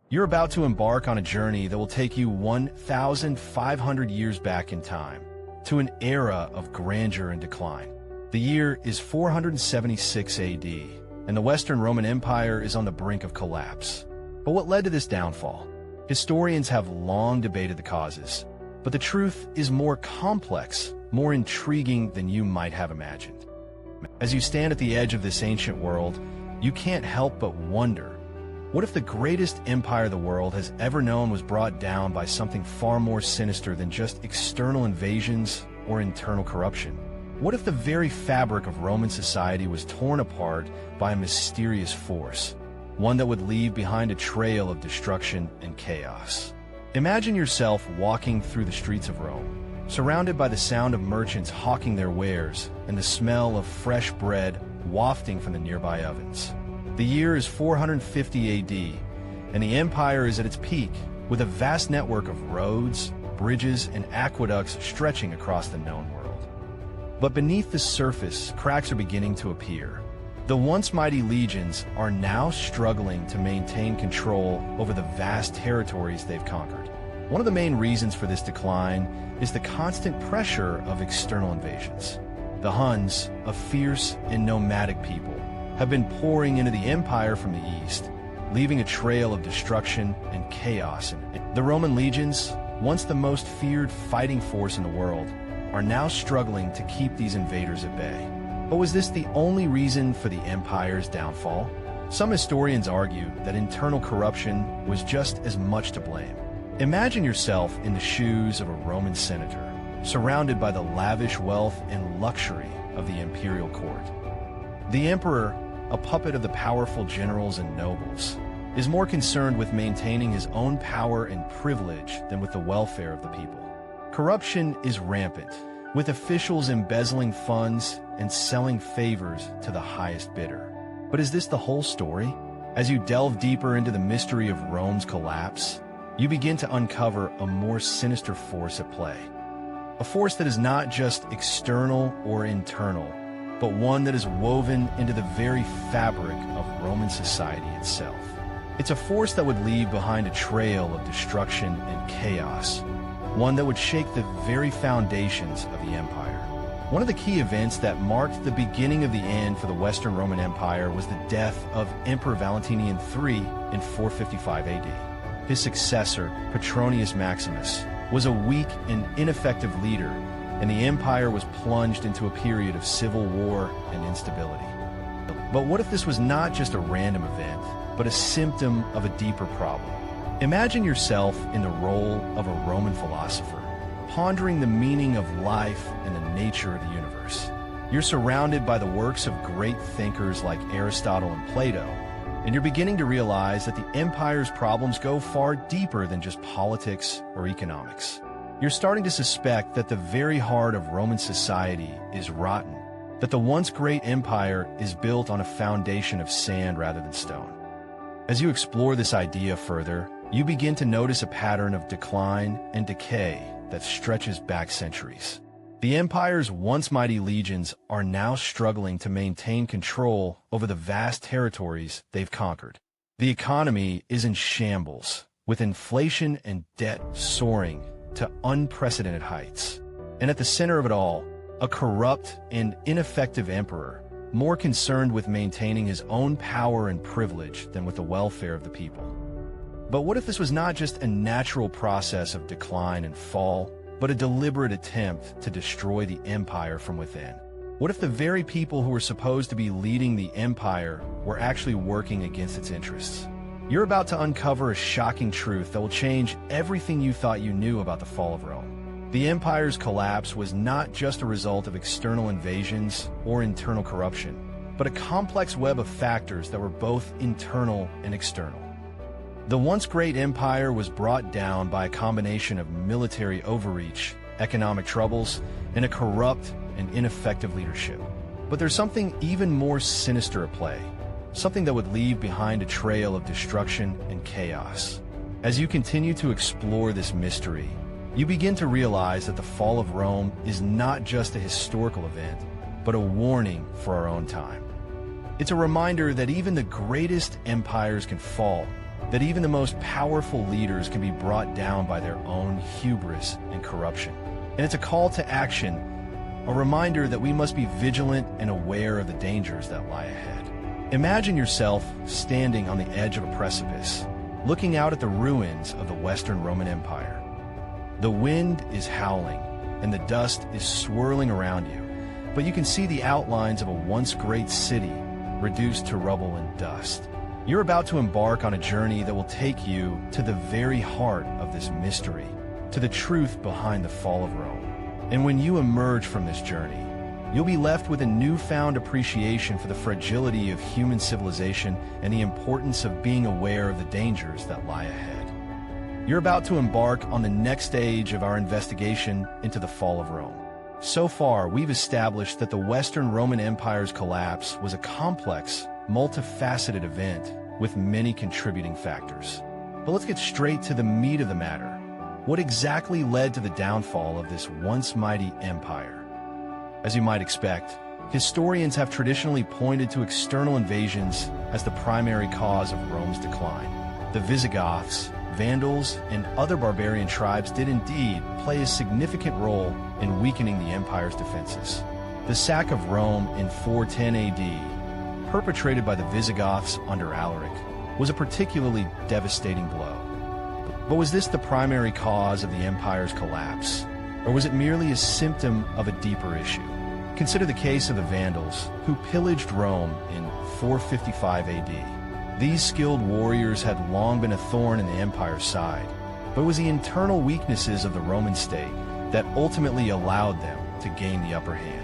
You're about to embark on a journey that will take you 1,500 years back in time, to an era of grandeur and decline. The year is 476 AD, and the Western Roman Empire is on the brink of collapse. But what led to this downfall? Historians have long debated the causes, but the truth is more complex, more intriguing than you might have imagined. As you stand at the edge of this ancient world, you can't help but wonder, what if the greatest empire the world has ever known was brought down by something far more sinister than just external invasions or internal corruption? What if the very fabric of Roman society was torn apart by a mysterious force, one that would leave behind a trail of destruction and chaos? Imagine yourself walking through the streets of Rome, surrounded by the sound of merchants hawking their wares and the smell of fresh bread wafting from the nearby ovens. The year is 450 AD, and the empire is at its peak, with a vast network of roads, bridges, and aqueducts stretching across the known world. But beneath the surface, cracks are beginning to appear. The once mighty legions are now struggling to maintain control over the vast territories they've conquered. One of the main reasons for this decline is the constant pressure of external invasions. The Huns, a fierce and nomadic people, have been pouring into the empire from the east, leaving a trail of destruction and chaos. The Roman legions, once the most feared fighting force in the world, are now struggling to keep these invaders at bay. But was this the only reason for the empire's downfall? Some historians argue that internal corruption was just as much to blame. Imagine yourself in the shoes of a Roman senator, surrounded by the lavish wealth and luxury of the imperial court. The emperor, a puppet of the powerful generals and nobles, is more concerned with maintaining his own power and privilege than with the welfare of the people. Corruption is rampant, with officials embezzling funds and selling favors to the highest bidder. But is this the whole story? As you delve deeper into the mystery of Rome's collapse, you begin to uncover a more sinister force at play. A force that is not just external or internal, but one that is woven into the very fabric of Roman society itself. It's a force that would leave behind a trail of destruction and chaos, one that would shake the very foundations of the empire. One of the key events that marked the beginning of the end for the Western Roman Empire was the death of Emperor Valentinian III in 455 AD. His successor, Petronius Maximus, was a weak and ineffective leader, and the empire was plunged into a period of civil war and instability. But what if this was not just a random event, but a symptom of a deeper problem? Imagine yourself in the role of a Roman philosopher, pondering the meaning of life and the nature of the universe. You're surrounded by the works of great thinkers like Aristotle and Plato, and you're beginning to realize that the empire's problems go far deeper than just politics or economics. You're starting to suspect that the very heart of Roman society is rotten, that the once great empire is built on a foundation of sand rather than stone. As you explore this idea further, you begin to notice a pattern of decline and decay that stretches back centuries. The empire's once mighty legions are now struggling to maintain control over the vast territories they've conquered. The economy is in shambles, with inflation and debt soaring to unprecedented heights. And at the center of it all, a corrupt and ineffective emperor, more concerned with maintaining his own power and privilege than with the welfare of the people. But what if this was not just a natural process of decline and fall, but a deliberate attempt to destroy the empire from within? What if the very people who were supposed to be leading the empire were actually working against its interests? You're about to uncover a shocking truth that will change everything you thought you knew about the fall of Rome. The empire's collapse was not just a result of external invasions or internal corruption, but a complex web of factors that were both internal and external. The once great empire was brought down by a combination of military overreach, economic troubles, and a corrupt and ineffective leadership. But there's something even more sinister at play. Something that would leave behind a trail of destruction and chaos. As you continue to explore this mystery, you begin to realize that the fall of Rome is not just a historical event, but a warning for our own time. It's a reminder that even the greatest empires can fall, that even the most powerful leaders can be brought down by their own hubris and corruption. And it's a call to action, a reminder that we must be vigilant and aware of the dangers that lie ahead. Imagine yourself standing on the edge of a precipice, looking out at the ruins of the Western Roman Empire. The wind is howling, and the dust is swirling around you, but you can see the outlines of a once great city reduced to rubble and dust. You're about to embark on a journey that will take you to the very heart of this mystery, to the truth behind the fall of Rome. And when you emerge from this journey, you'll be left with a newfound appreciation for the fragility of human civilization and the importance of being aware of the dangers that lie ahead. You're about to embark on the next stage of our investigation into the fall of Rome. So far, we've established that the Western Roman Empire's collapse was a complex, multifaceted event with many contributing factors. But let's get straight to the meat of the matter. What exactly led to the downfall of this once mighty empire? As you might expect, historians have traditionally pointed to external invasions as the primary cause of Rome's decline. The Visigoths, Vandals, and other barbarian tribes did indeed play a significant role in weakening the empire's defenses. The sack of Rome in 410 AD, perpetrated by the Visigoths under Alaric, was a particularly devastating blow. But was this the primary cause of the empire's collapse, or was it merely a symptom of a deeper issue? Consider the case of the Vandals, who pillaged Rome in 455 AD. These skilled warriors had long been a thorn in the empire's side, but it was the internal weaknesses of the Roman state that ultimately allowed them to gain the upper hand.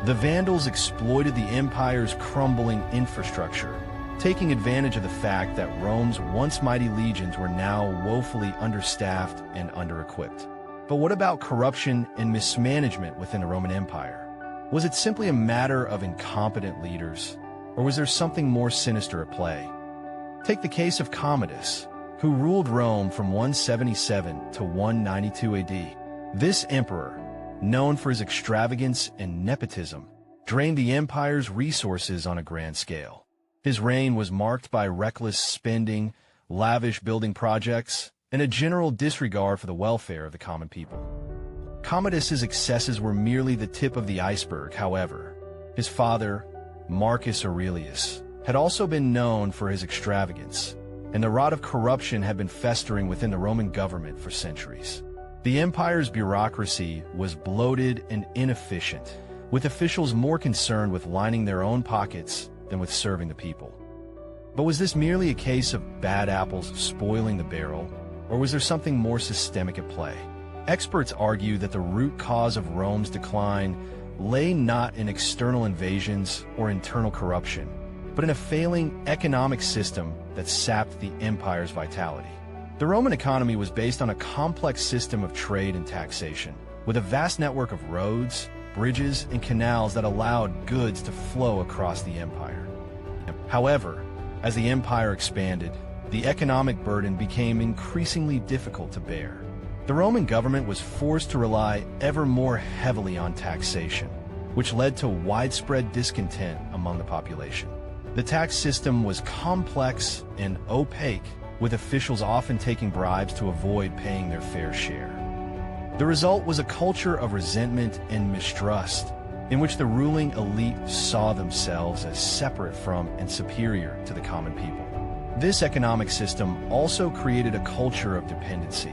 The Vandals exploited the empire's crumbling infrastructure, taking advantage of the fact that Rome's once mighty legions were now woefully understaffed and under-equipped. But what about corruption and mismanagement within the Roman Empire? Was it simply a matter of incompetent leaders, or was there something more sinister at play? Take the case of Commodus, who ruled Rome from 177 to 192 AD. This emperor, known for his extravagance and nepotism, drained the empire's resources on a grand scale. His reign was marked by reckless spending, lavish building projects, and a general disregard for the welfare of the common people. Commodus's excesses were merely the tip of the iceberg, however. His father, Marcus Aurelius, had also been known for his extravagance, and the rot of corruption had been festering within the Roman government for centuries. The empire's bureaucracy was bloated and inefficient, with officials more concerned with lining their own pockets than with serving the people. But was this merely a case of bad apples spoiling the barrel, or was there something more systemic at play? Experts argue that the root cause of Rome's decline lay not in external invasions or internal corruption, but in a failing economic system that sapped the empire's vitality. The Roman economy was based on a complex system of trade and taxation, with a vast network of roads, bridges, and canals that allowed goods to flow across the empire. However, as the empire expanded, the economic burden became increasingly difficult to bear. The Roman government was forced to rely ever more heavily on taxation, which led to widespread discontent among the population. The tax system was complex and opaque, with officials often taking bribes to avoid paying their fair share. The result was a culture of resentment and mistrust, in which the ruling elite saw themselves as separate from and superior to the common people. This economic system also created a culture of dependency,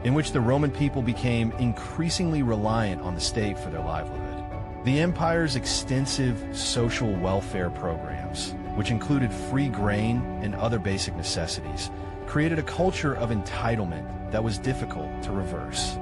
in which the Roman people became increasingly reliant on the state for their livelihood. The empire's extensive social welfare programs, which included free grain and other basic necessities, created a culture of entitlement that was difficult to reverse.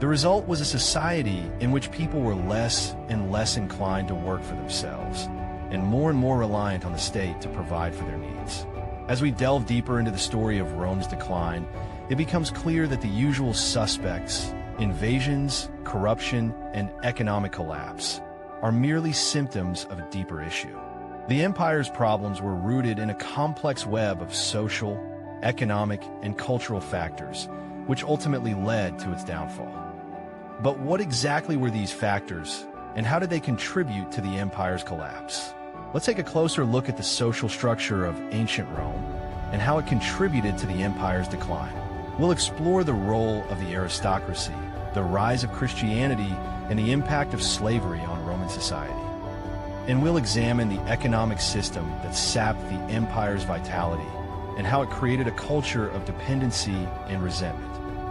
The result was a society in which people were less and less inclined to work for themselves, and more reliant on the state to provide for their needs. As we delve deeper into the story of Rome's decline, it becomes clear that the usual suspects, invasions, corruption, and economic collapse, are merely symptoms of a deeper issue. The empire's problems were rooted in a complex web of social, economic, and cultural factors, which ultimately led to its downfall. But what exactly were these factors, and how did they contribute to the empire's collapse? Let's take a closer look at the social structure of ancient Rome and how it contributed to the empire's decline. We'll explore the role of the aristocracy, the rise of Christianity, and the impact of slavery on Roman society. And we'll examine the economic system that sapped the empire's vitality and how it created a culture of dependency and resentment.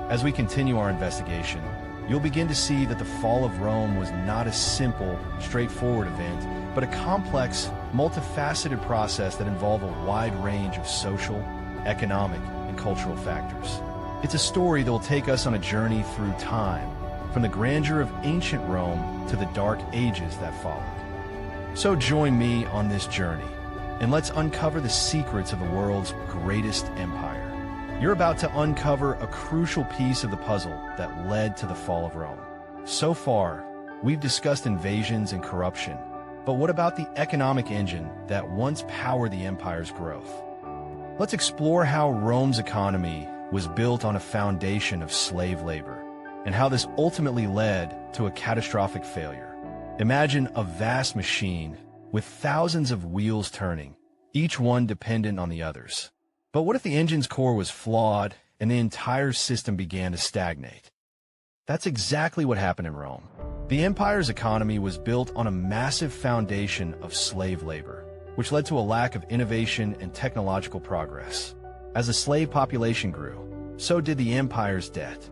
As we continue our investigation, you'll begin to see that the fall of Rome was not a simple, straightforward event, but a complex, multifaceted process that involved a wide range of social, economic, and cultural factors. It's a story that will take us on a journey through time, from the grandeur of ancient Rome to the dark ages that followed. So join me on this journey, and let's uncover the secrets of the world's greatest empire. You're about to uncover a crucial piece of the puzzle that led to the fall of Rome. So far, we've discussed invasions and corruption, but what about the economic engine that once powered the empire's growth? Let's explore how Rome's economy was built on a foundation of slave labor, and how this ultimately led to a catastrophic failure. Imagine a vast machine with thousands of wheels turning, each one dependent on the others. But what if the engine's core was flawed and the entire system began to stagnate? That's exactly what happened in Rome. The empire's economy was built on a massive foundation of slave labor, which led to a lack of innovation and technological progress. As the slave population grew, so did the empire's debt.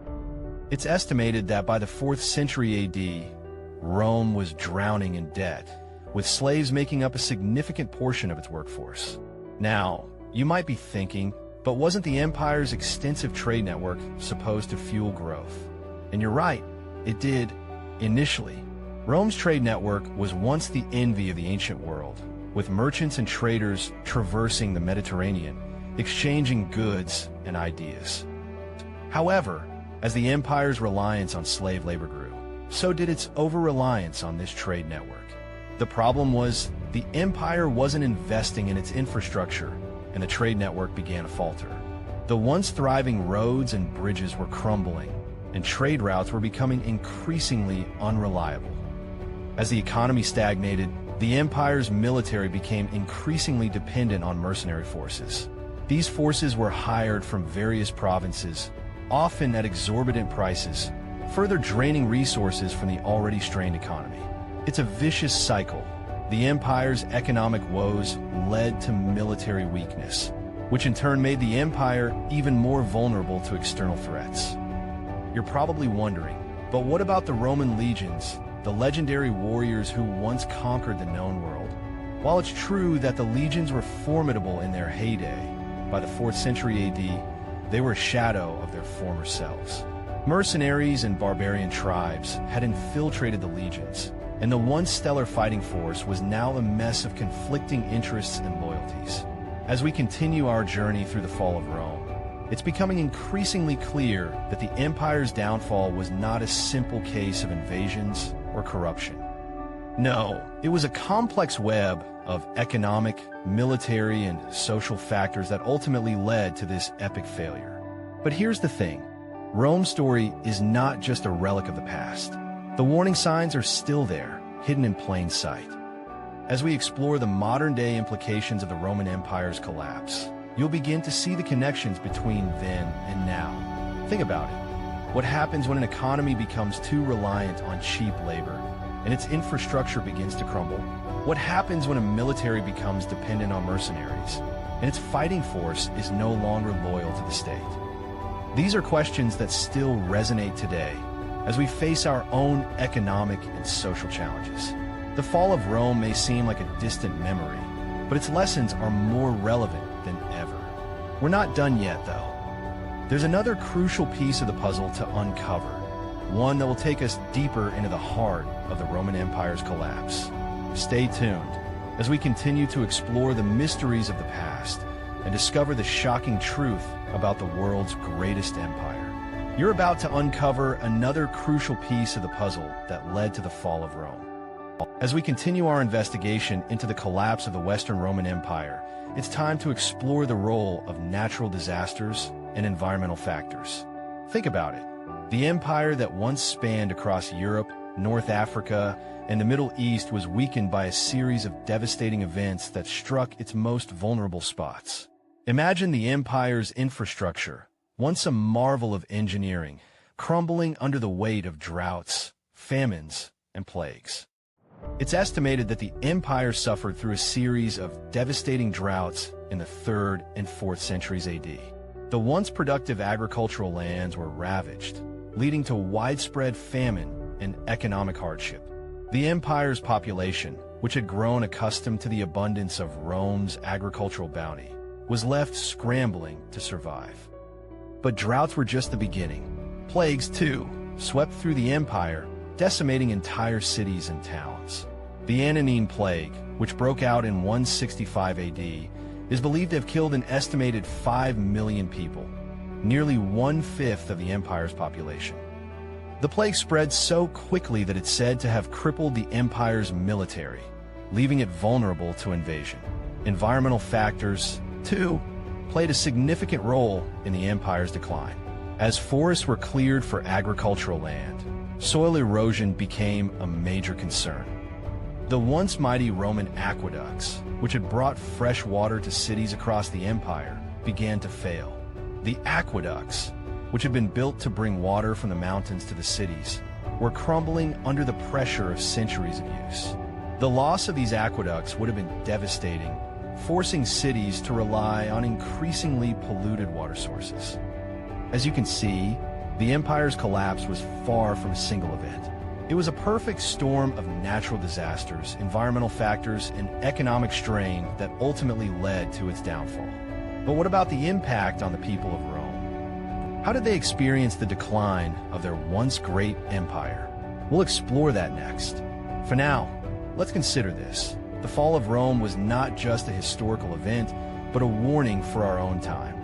It's estimated that by the 4th century AD, Rome was drowning in debt, with slaves making up a significant portion of its workforce. Now, you might be thinking, but wasn't the empire's extensive trade network supposed to fuel growth? And you're right, it did, initially. Rome's trade network was once the envy of the ancient world, with merchants and traders traversing the Mediterranean, exchanging goods and ideas. However, as the empire's reliance on slave labor grew, so did its over-reliance on this trade network. The problem was, the empire wasn't investing in its infrastructure, and the trade network began to falter. The once thriving roads and bridges were crumbling, and trade routes were becoming increasingly unreliable. As the economy stagnated, the empire's military became increasingly dependent on mercenary forces. These forces were hired from various provinces, often at exorbitant prices, further draining resources from the already strained economy. It's a vicious cycle. The empire's economic woes led to military weakness, which in turn made the empire even more vulnerable to external threats. You're probably wondering, but what about the Roman legions, the legendary warriors who once conquered the known world? While it's true that the legions were formidable in their heyday, by the 4th century AD, they were a shadow of their former selves. Mercenaries and barbarian tribes had infiltrated the legions, and the once stellar fighting force was now a mess of conflicting interests and loyalties. As we continue our journey through the fall of Rome, it's becoming increasingly clear that the empire's downfall was not a simple case of invasions or corruption. No, it was a complex web of economic, military, and social factors that ultimately led to this epic failure. But here's the thing. Rome's story is not just a relic of the past. The warning signs are still there, hidden in plain sight. As we explore the modern-day implications of the Roman Empire's collapse, you'll begin to see the connections between then and now. Think about it. What happens when an economy becomes too reliant on cheap labor and its infrastructure begins to crumble? What happens when a military becomes dependent on mercenaries and its fighting force is no longer loyal to the state? These are questions that still resonate today as we face our own economic and social challenges. The fall of Rome may seem like a distant memory, but its lessons are more relevant than ever. We're not done yet, though. There's another crucial piece of the puzzle to uncover, one that will take us deeper into the heart of the Roman Empire's collapse. Stay tuned as we continue to explore the mysteries of the past and discover the shocking truth about the world's greatest empire. You're about to uncover another crucial piece of the puzzle that led to the fall of Rome. As we continue our investigation into the collapse of the Western Roman Empire, it's time to explore the role of natural disasters and environmental factors. Think about it. The empire that once spanned across Europe, North Africa, and the Middle East was weakened by a series of devastating events that struck its most vulnerable spots. Imagine the empire's infrastructure, once a marvel of engineering, crumbling under the weight of droughts, famines, and plagues. It's estimated that the empire suffered through a series of devastating droughts in the 3rd and 4th centuries AD. The once productive agricultural lands were ravaged, leading to widespread famine and economic hardship. The empire's population, which had grown accustomed to the abundance of Rome's agricultural bounty, was left scrambling to survive. But droughts were just the beginning. Plagues, too, swept through the empire, decimating entire cities and towns. The Antonine Plague, which broke out in 165 AD, is believed to have killed an estimated 5 million people, nearly 1/5 of the empire's population. The plague spread so quickly that it's said to have crippled the empire's military, leaving it vulnerable to invasion. Environmental factors, too, played a significant role in the empire's decline. As forests were cleared for agricultural land, soil erosion became a major concern. The once mighty Roman aqueducts, which had brought fresh water to cities across the empire, began to fail. The aqueducts, which had been built to bring water from the mountains to the cities, were crumbling under the pressure of centuries of use. The loss of these aqueducts would have been devastating, forcing cities to rely on increasingly polluted water sources. As you can see, the empire's collapse was far from a single event. It was a perfect storm of natural disasters, environmental factors, and economic strain that ultimately led to its downfall. But what about the impact on the people of Rome? How did they experience the decline of their once great empire? We'll explore that next. For now, let's consider this. The fall of Rome was not just a historical event, but a warning for our own time.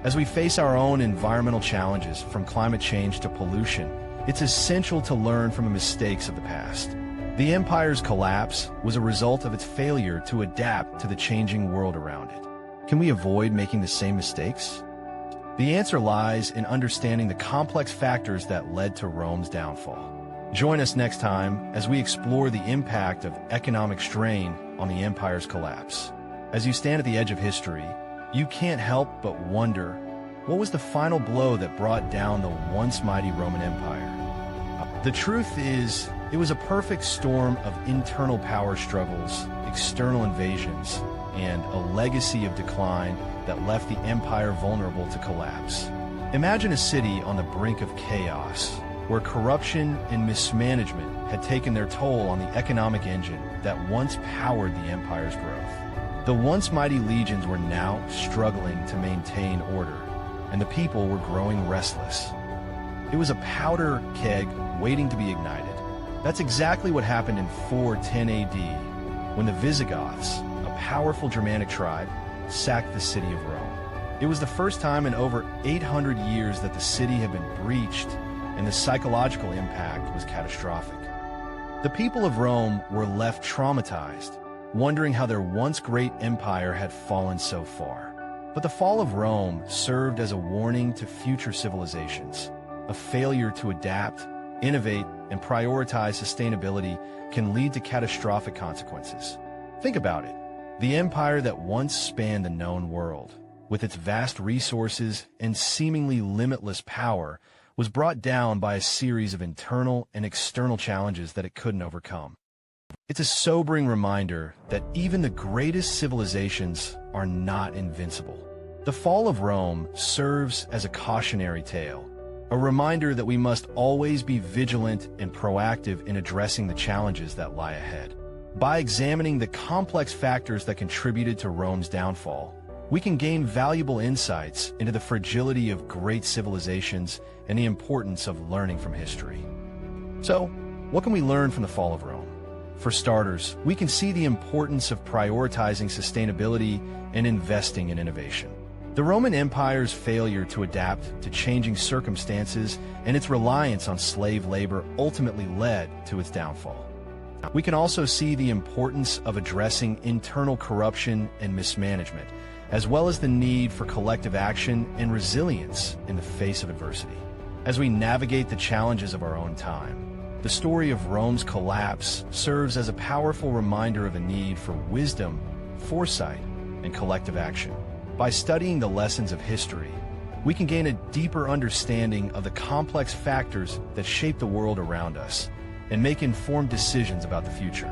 As we face our own environmental challenges, from climate change to pollution, it's essential to learn from the mistakes of the past. The empire's collapse was a result of its failure to adapt to the changing world around it. Can we avoid making the same mistakes? The answer lies in understanding the complex factors that led to Rome's downfall. Join us next time as we explore the impact of economic strain on the empire's collapse. As you stand at the edge of history, you can't help but wonder, what was the final blow that brought down the once mighty Roman Empire? The truth is, it was a perfect storm of internal power struggles, external invasions, and a legacy of decline that left the empire vulnerable to collapse. Imagine a city on the brink of chaos, where corruption and mismanagement had taken their toll on the economic engine that once powered the empire's growth. The once mighty legions were now struggling to maintain order, and the people were growing restless. It was a powder keg waiting to be ignited. That's exactly what happened in 410 AD, when the Visigoths, a powerful Germanic tribe, sacked the city of Rome. It was the first time in over 800 years that the city had been breached, and the psychological impact was catastrophic. The people of Rome were left traumatized, wondering how their once great empire had fallen so far. But the fall of Rome served as a warning to future civilizations. A failure to adapt, innovate, and prioritize sustainability can lead to catastrophic consequences. Think about it. The empire that once spanned the known world, with its vast resources and seemingly limitless power, was brought down by a series of internal and external challenges that it couldn't overcome. It's a sobering reminder that even the greatest civilizations are not invincible. The fall of Rome serves as a cautionary tale, a reminder that we must always be vigilant and proactive in addressing the challenges that lie ahead. By examining the complex factors that contributed to Rome's downfall, we can gain valuable insights into the fragility of great civilizations and the importance of learning from history. So, what can we learn from the fall of Rome? For starters, we can see the importance of prioritizing sustainability and investing in innovation. The Roman Empire's failure to adapt to changing circumstances and its reliance on slave labor ultimately led to its downfall. We can also see the importance of addressing internal corruption and mismanagement, as well as the need for collective action and resilience in the face of adversity. As we navigate the challenges of our own time, the story of Rome's collapse serves as a powerful reminder of the need for wisdom, foresight, and collective action. By studying the lessons of history, we can gain a deeper understanding of the complex factors that shape the world around us and make informed decisions about the future.